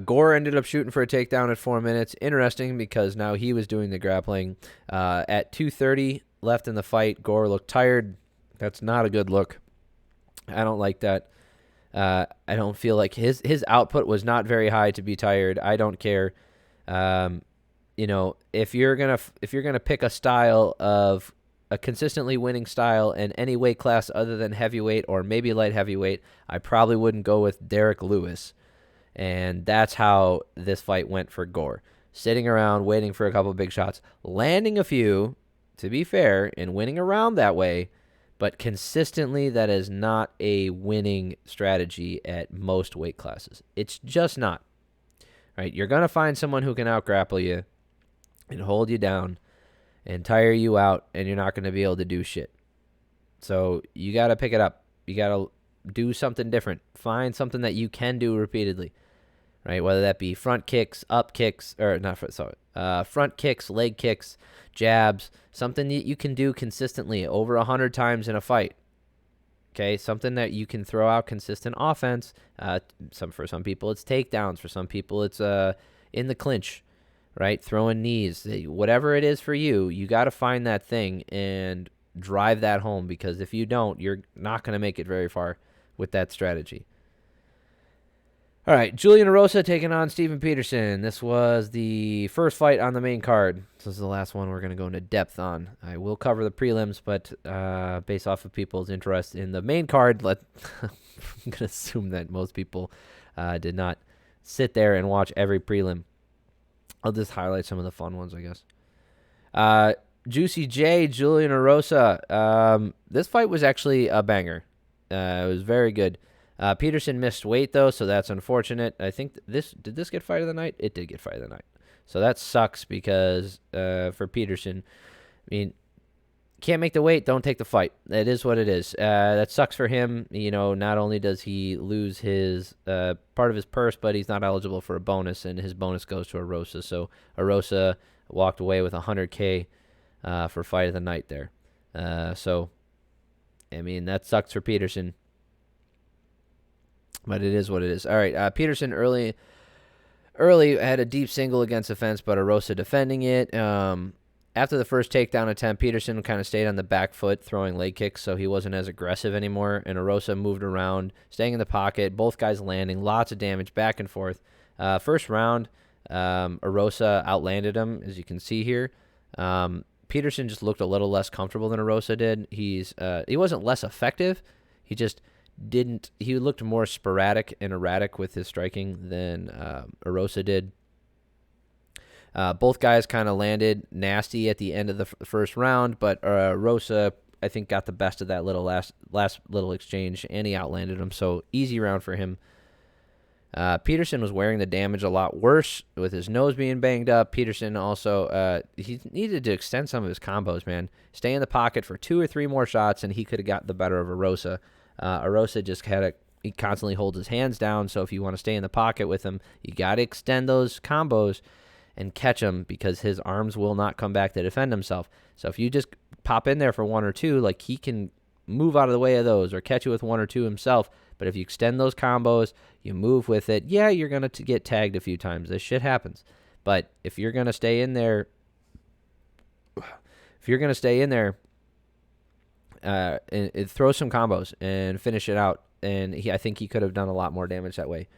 Gore ended up shooting for a takedown at 4 minutes. Interesting because now he was doing the grappling. At 2:30 left in the fight, Gore looked tired. That's not a good look. I don't like that. I don't feel like his output was not very high to be tired. I don't care. If you're gonna pick a style of a consistently winning style in any weight class other than heavyweight or maybe light heavyweight, I probably wouldn't go with Derek Lewis. And that's how this fight went for Gore. Sitting around, waiting for a couple of big shots, landing a few, to be fair, and winning around that way. But consistently, that is not a winning strategy at most weight classes. It's just not. Right? You're going to find someone who can out-grapple you and hold you down and tire you out, and you're not going to be able to do shit. So you got to pick it up. You got to do something different. Find something that you can do repeatedly. Right? Whether that be front kicks, up kicks, or not front kicks, leg kicks, jabs, something that you can do consistently over 100 times in a fight. Okay, something that you can throw out consistent offense. For some people, it's takedowns. For some people, it's in the clinch, right? Throwing knees. Whatever it is for you, you got to find that thing and drive that home, because if you don't, you're not going to make it very far with that strategy. All right, Julian Erosa taking on Steven Peterson. This was the first fight on the main card. This is the last one we're going to go into depth on. I will cover the prelims, but based off of people's interest in the main card, I'm going to assume that most people did not sit there and watch every prelim. I'll just highlight some of the fun ones, I guess. Juicy J, Julian Erosa. This fight was actually a banger. It was very good. Peterson missed weight, though, so that's unfortunate. I think did this get fight of the night? It did get fight of the night. So that sucks because for Peterson, I mean, can't make the weight, don't take the fight. It is what it is. That sucks for him. You know, not only does he lose his part of his purse, but he's not eligible for a bonus, and his bonus goes to Erosa. So Erosa walked away with $100K for fight of the night there. So, I mean, that sucks for Peterson. But it is what it is. All right, Peterson early had a deep single against the fence, but Erosa defending it. After the first takedown attempt, Peterson kind of stayed on the back foot, throwing leg kicks, so he wasn't as aggressive anymore, and Erosa moved around, staying in the pocket, both guys landing, lots of damage back and forth. First round, Erosa outlanded him, as you can see here. Peterson just looked a little less comfortable than Erosa did. He wasn't less effective, he looked more sporadic and erratic with his striking than Erosa did. Both guys kind of landed nasty at the end of the first round, but Erosa, I think, got the best of that little last little exchange, and he outlanded him, so easy round for him. Peterson was wearing the damage a lot worse with his nose being banged up. Peterson also, he needed to extend some of his combos, man. Stay in the pocket for 2 or 3 more shots, and he could have got the better of Erosa. Erosa just he constantly holds his hands down, so if you want to stay in the pocket with him, you got to extend those combos and catch him, because his arms will not come back to defend himself. So if you just pop in there for 1 or 2, like, he can move out of the way of those or catch you with 1 or 2 himself. But if you extend those combos, you move with it, yeah, you're going to get tagged a few times. This shit happens. But if you're going to stay in there, and throw some combos and finish it out. And I think he could have done a lot more damage that way.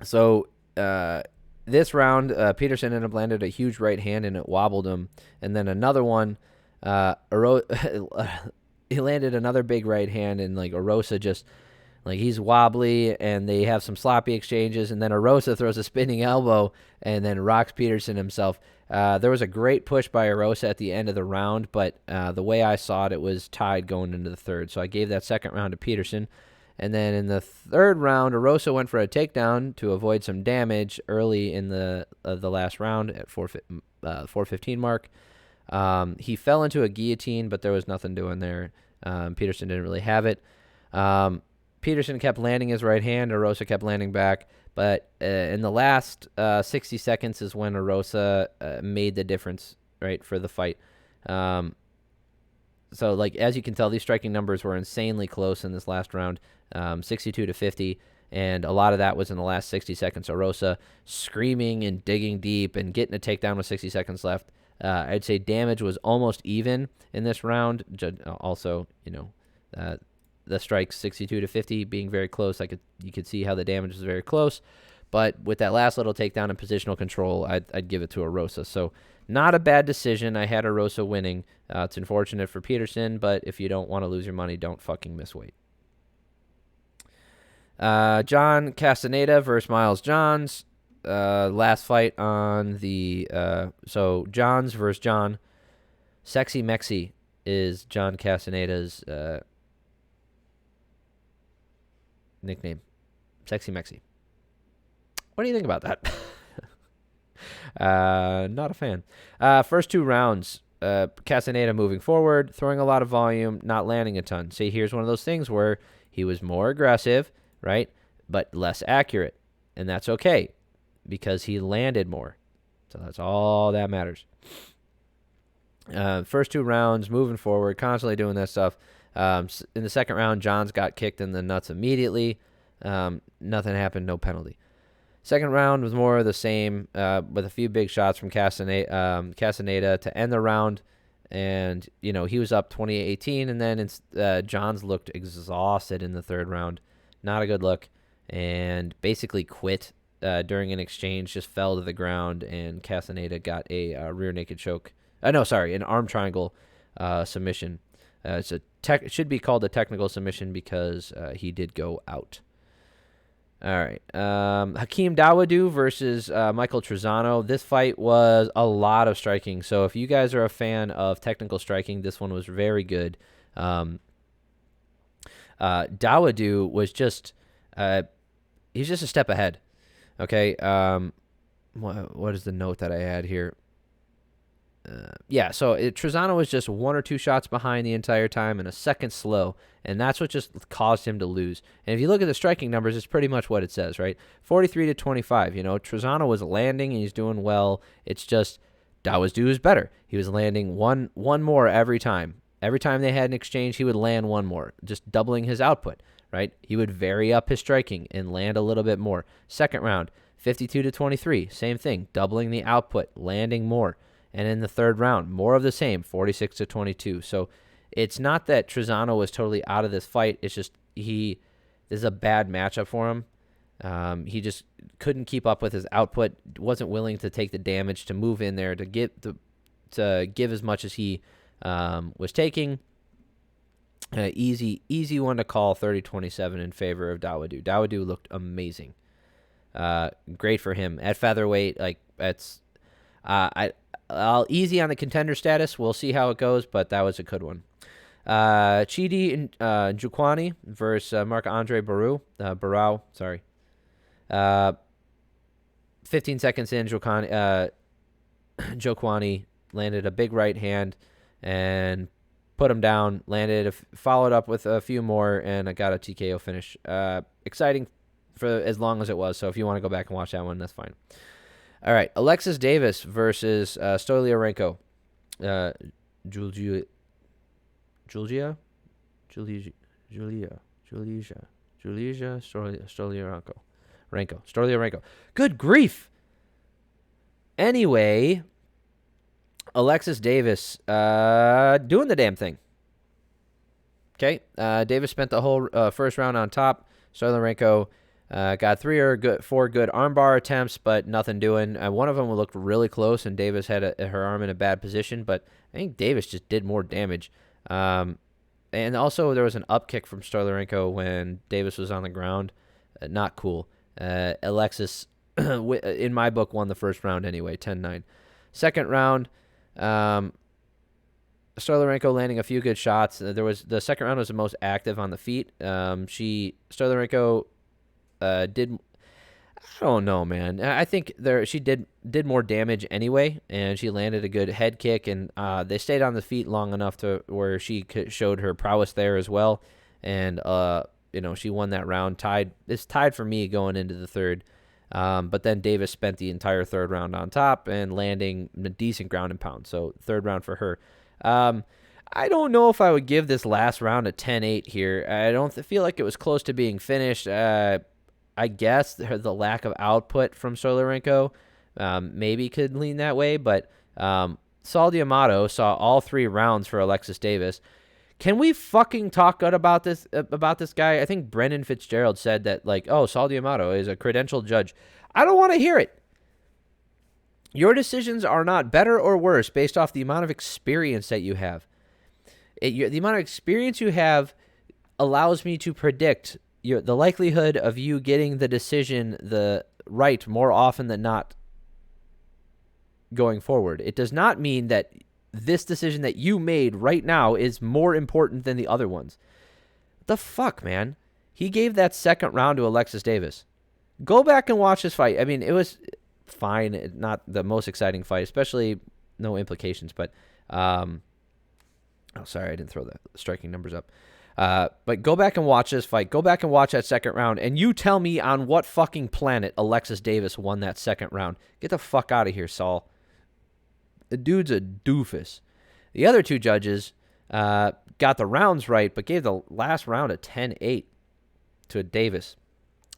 So this round, Peterson ended up landed a huge right hand, and it wobbled him. And then another one, he landed another big right hand, and like Erosa just, like, he's wobbly, and they have some sloppy exchanges, and then Erosa throws a spinning elbow and then rocks Peterson himself. There was a great push by Erosa at the end of the round, but the way I saw it, it was tied going into the third. So I gave that second round to Peterson. And then in the third round, Erosa went for a takedown to avoid some damage early in the last round at 4:15 mark. He fell into a guillotine, but there was nothing doing there. Peterson didn't really have it. Peterson kept landing his right hand. Erosa kept landing back. But in the last 60 seconds is when Erosa made the difference, right, for the fight. So, like, as you can tell, these striking numbers were insanely close in this last round, 62-50. And a lot of that was in the last 60 seconds. Erosa screaming and digging deep and getting a takedown with 60 seconds left. I'd say damage was almost even in this round. Also, the strikes 62-50 being very close. You could see how the damage was very close. But with that last little takedown and positional control, I'd give it to Erosa. So not a bad decision. I had Erosa winning. It's unfortunate for Peterson, but if you don't want to lose your money, don't fucking miss weight. John Castaneda versus Miles Johns. Last fight on the so Johns versus John. Sexy Mexi is John Castaneda's nickname. Sexy Mexi. What do you think about that? Not a fan. First 2 rounds, Castaneda moving forward, throwing a lot of volume, not landing a ton. See, here's one of those things where he was more aggressive, right, but less accurate, and that's okay because he landed more. So that's all that matters. First 2 rounds, moving forward, constantly doing that stuff. In the second round, Johns got kicked in the nuts immediately. Nothing happened, no penalty. Second round was more of the same, with a few big shots from Castaneda to end the round. And, he was up 28-18, and then Johns looked exhausted in the third round. Not a good look. And basically quit during an exchange, just fell to the ground, and Castaneda got a rear naked choke. An arm triangle submission. It should be called a technical submission because he did go out. All right. Hakeem Dawodu versus Michael Trizano. This fight was a lot of striking. So if you guys are a fan of technical striking, this one was very good. Dawodu was just he's just a step ahead. Okay. What is the note that I had here? So Trizano was just 1 or 2 shots behind the entire time and a second slow, and that's what just caused him to lose. And if you look at the striking numbers, it's pretty much what it says, right? 43-25. Trizano was landing and he's doing well. It's just Dawodu is better. He was landing one more every time. Every time they had an exchange, he would land 1 more, just doubling his output, right? He would vary up his striking and land a little bit more. Second round, 52-23, same thing, doubling the output, landing more. And in the third round, more of the same, 46-22. So it's not that Trizano was totally out of this fight. It's just this is a bad matchup for him. He just couldn't keep up with his output, wasn't willing to take the damage to move in there to give as much as he was taking. Easy one to call, 30-27 in favor of Dawodu. Dawodu looked amazing. Great for him at featherweight. Easy on the contender status. We'll see how it goes, but that was a good one. Chidi and Njokuani versus Marc-Andre Barriault. 15 seconds in, Njokuani landed a big right hand and put him down. Followed up with a few more, and I got a TKO finish. Exciting for as long as it was. So if you want to go back and watch that one, that's fine. All right, Alexis Davis versus Stoliarenko. Julia Stoliarenko. Good grief. Anyway, Alexis Davis doing the damn thing. Okay, Davis spent the whole first round on top. Stoliarenko got 3 or 4 good armbar attempts, but nothing doing. One of them looked really close, and Davis had her arm in a bad position, but I think Davis just did more damage. And also, there was an up kick from Stoliarenko when Davis was on the ground. Not cool. Alexis, in my book, won the first round anyway, 10-9. Second round, Stoliarenko landing a few good shots. The second round was the most active on the feet. Stoliarenko did, I don't know, man. I think she did more damage anyway, and she landed a good head kick, and they stayed on the feet long enough to where she showed her prowess there as well, and she won that round. It's tied for me going into the third, but then Davis spent the entire third round on top and landing a decent ground and pound. So third round for her. I don't know if I would give this last round a 10-8 here. I don't feel like it was close to being finished. I guess the lack of output from Stoliarenko maybe could lean that way, but Saul D'Amato saw all 3 rounds for Alexis Davis. Can we fucking talk good about this guy? I think Brendan Fitzgerald said that, Saul D'Amato is a credentialed judge. I don't want to hear it. Your decisions are not better or worse based off the amount of experience that you have. The amount of experience you have allows me to predict the likelihood of you getting the decision the right more often than not going forward. It does not mean that this decision that you made right now is more important than the other ones. The fuck, man? He gave that second round to Alexis Davis. Go back and watch this fight. I mean, it was fine. Not the most exciting fight, especially no implications. But, sorry, I didn't throw the striking numbers up. But go back and watch this fight. Go back and watch that second round. And you tell me on what fucking planet Alexis Davis won that second round. Get the fuck out of here, Saul. The dude's a doofus. The other two judges got the rounds right, but gave the last round a 10-8 to Davis.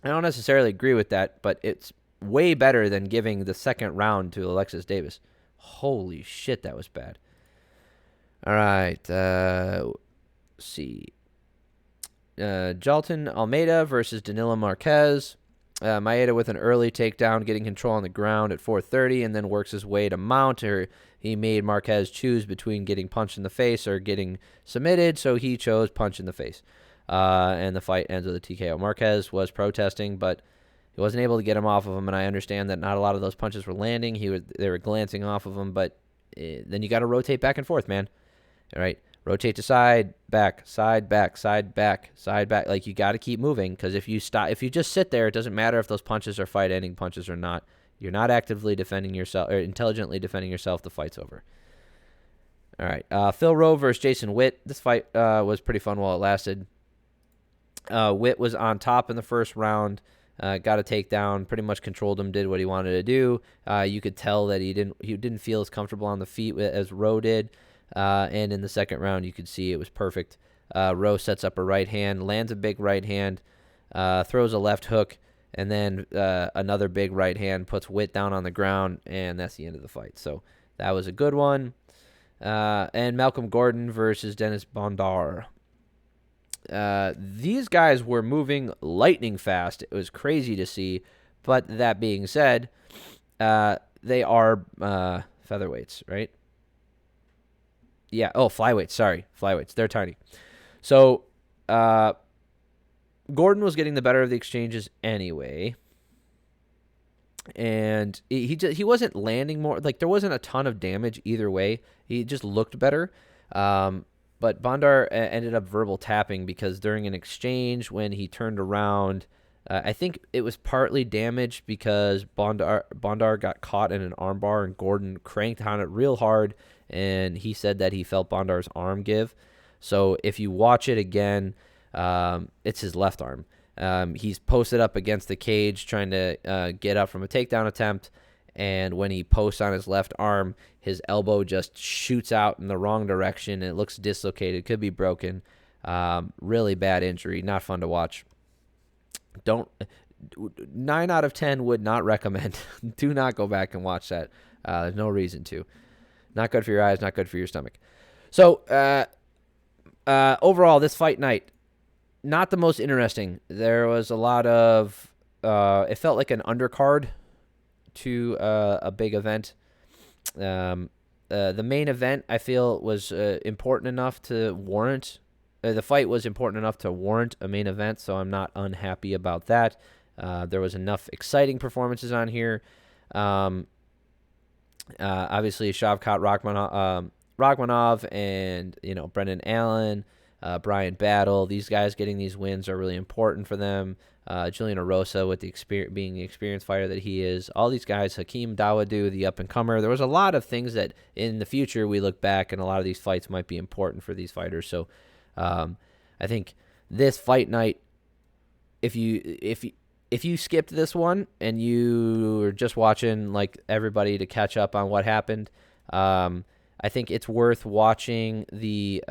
I don't necessarily agree with that, but it's way better than giving the second round to Alexis Davis. Holy shit, that was bad. All right, let's see. Jalton Almeida versus Danilo Marques. Maeda with an early takedown, getting control on the ground at 4:30, and then works his way to mount. Or he made Marques choose between getting punched in the face or getting submitted, so he chose punch in the face. And the fight ends with a TKO. Marques was protesting, but he wasn't able to get him off of him, and I understand that not a lot of those punches were landing. They were glancing off of him, but then you got to rotate back and forth, man. All right. Rotate to side, back, side, back, side, back, side, back. Like, you got to keep moving, because if you just sit there, it doesn't matter if those punches are fight-ending punches or not. You're not actively defending yourself or intelligently defending yourself. The fight's over. All right. Phil Rowe versus Jason Witt. This fight was pretty fun while it lasted. Witt was on top in the first round. Got a takedown. Pretty much controlled him. Did what he wanted to do. You could tell that he didn't feel as comfortable on the feet as Rowe did. And in the second round, you could see it was perfect. Rowe sets up a right hand, lands a big right hand, throws a left hook, and then another big right hand, puts Witt down on the ground, and that's the end of the fight. So that was a good one. And Malcolm Gordon versus Dennis Bondar. These guys were moving lightning fast. It was crazy to see. But that being said, they are featherweights, right? Yeah. Oh, flyweights. Sorry. Flyweights. They're tiny. So, Gordon was getting the better of the exchanges anyway. And he wasn't landing more. Like, there wasn't a ton of damage either way. He just looked better. But Bondar ended up verbal tapping because during an exchange when he turned around, I think it was partly damaged because Bondar got caught in an armbar and Gordon cranked on it real hard. And he said that he felt Bondar's arm give. So if you watch it again, it's his left arm. He's posted up against the cage trying to get up from a takedown attempt. And when he posts on his left arm, his elbow just shoots out in the wrong direction. And it looks dislocated. Could be broken. Really bad injury. Not fun to watch. 9 out of 10 would not recommend. Do not go back and watch that. There's no reason to. Not good for your eyes, not good for your stomach. So, overall, this fight night, not the most interesting. There was a lot of, it felt like an undercard to a big event. The main event, I feel, was important enough to warrant, the fight was important enough to warrant a main event, so I'm not unhappy about that. There was enough exciting performances on here. Obviously, Shavkat Rakhmonov and, Brendan Allen, Brian Battle, these guys getting these wins are really important for them. Julian Erosa with being the experienced fighter that he is. All these guys, Hakeem Dawodu, the up-and-comer. There was a lot of things that in the future we look back and a lot of these fights might be important for these fighters. So I think this fight night, if you skipped this one and you were just watching like everybody to catch up on what happened, I think it's worth watching the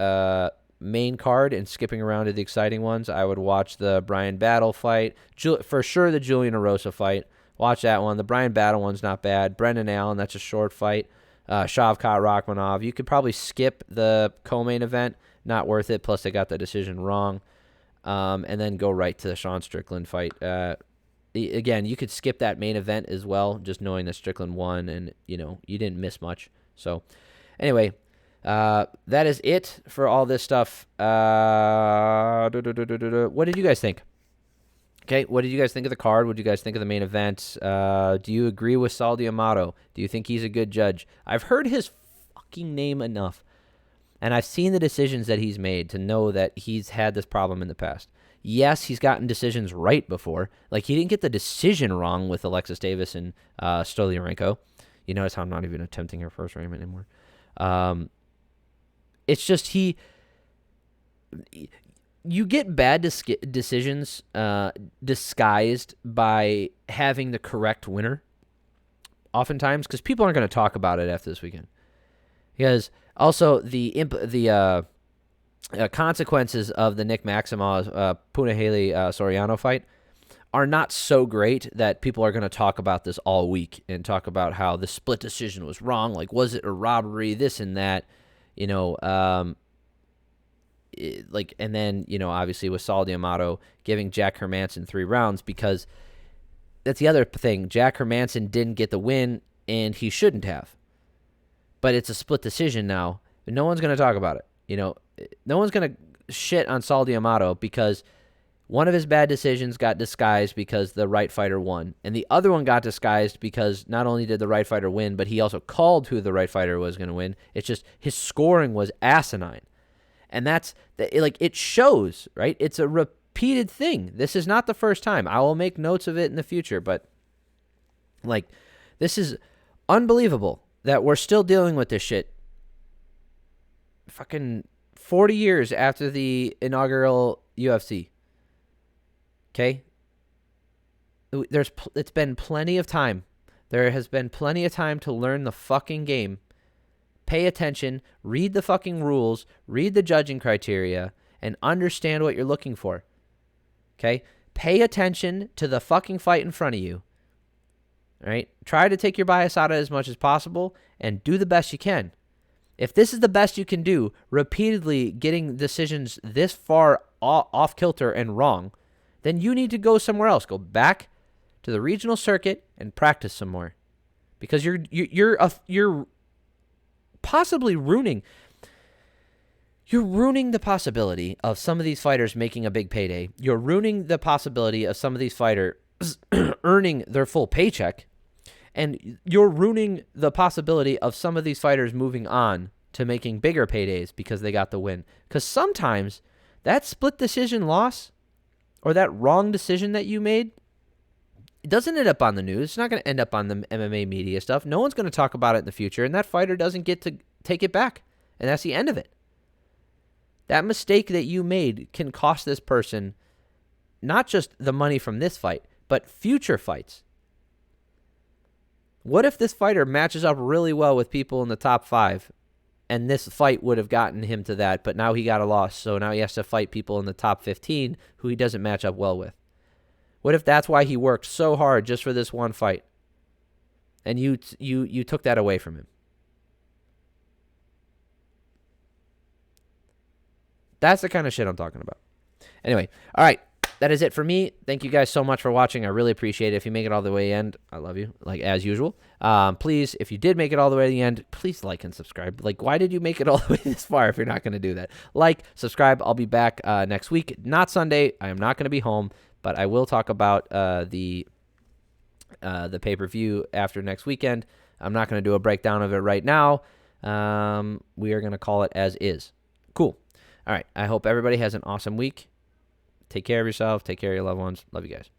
main card and skipping around to the exciting ones. I would watch the Brian Battle fight. For sure, the Julian Erosa fight. Watch that one. The Brian Battle one's not bad. Brendan Allen, that's a short fight. Shavkat Rakhmonov. You could probably skip the co-main event. Not worth it. Plus, they got the decision wrong. And then go right to the Sean Strickland fight. again, you could skip that main event as well, just knowing that Strickland won, and you didn't miss much. So anyway, that is it for all this stuff. What did you guys think? Okay, what did you guys think of the card? What did you guys think of the main event? Do you agree with Saul D'Amato? Do you think he's a good judge? I've heard his fucking name enough, and I've seen the decisions that he's made to know that he's had this problem in the past. Yes, he's gotten decisions right before. Like, he didn't get the decision wrong with Alexis Davis and Stoliarenko. You notice how I'm not even attempting her first name anymore. It's just you get bad decisions disguised by having the correct winner oftentimes, because people aren't going to talk about it after this weekend. Because also the consequences of the Nick Maximov Punahele Soriano fight are not so great that people are going to talk about this all week and talk about how the split decision was wrong. Like, was it a robbery? This and that, and then, obviously with Saul D'Amato giving Jack Hermansson 3 rounds, because that's the other thing. Jack Hermansson didn't get the win, and he shouldn't have. But it's a split decision now. No one's going to talk about it. No one's going to shit on Saul D'Amato because one of his bad decisions got disguised because the right fighter won. And the other one got disguised because not only did the right fighter win, but he also called who the right fighter was going to win. It's just his scoring was asinine. And it shows, right? It's a repeated thing. This is not the first time. I will make notes of it in the future, but this is unbelievable that we're still dealing with this shit. Fucking 40 years after the inaugural UFC. Okay? It's been plenty of time. There has been plenty of time to learn the fucking game. Pay attention, read the fucking rules, read the judging criteria, and understand what you're looking for. Okay? Pay attention to the fucking fight in front of you. All right? Try to take your bias out of it as much as possible and do the best you can. If this is the best you can do, repeatedly getting decisions this far off kilter and wrong, then you need to go somewhere else. Go back to the regional circuit and practice some more, because you're possibly ruining the possibility of some of these fighters making a big payday. You're ruining the possibility of some of these fighters earning their full paycheck. And you're ruining the possibility of some of these fighters moving on to making bigger paydays because they got the win. Because sometimes that split decision loss or that wrong decision that you made, it doesn't end up on the news. It's not going to end up on the MMA media stuff. No one's going to talk about it in the future, and that fighter doesn't get to take it back. And that's the end of it. That mistake that you made can cost this person not just the money from this fight, but future fights. What if this fighter matches up really well with people in the top 5, and this fight would have gotten him to that, but now he got a loss, so now he has to fight people in the top 15 who he doesn't match up well with? What if that's why he worked so hard just for this one fight, and you took that away from him? That's the kind of shit I'm talking about. Anyway, all right. That is it for me. Thank you guys so much for watching. I really appreciate it. If you make it all the way to the end, I love you, like as usual. Please, if you did make it all the way to the end, please like and subscribe. Like, why did you make it all the way this far if you're not going to do that? Like, subscribe. I'll be back next week. Not Sunday. I am not going to be home, but I will talk about the pay-per-view after next weekend. I'm not going to do a breakdown of it right now. We are going to call it as is. Cool. All right. I hope everybody has an awesome week. Take care of yourself. Take care of your loved ones. Love you guys.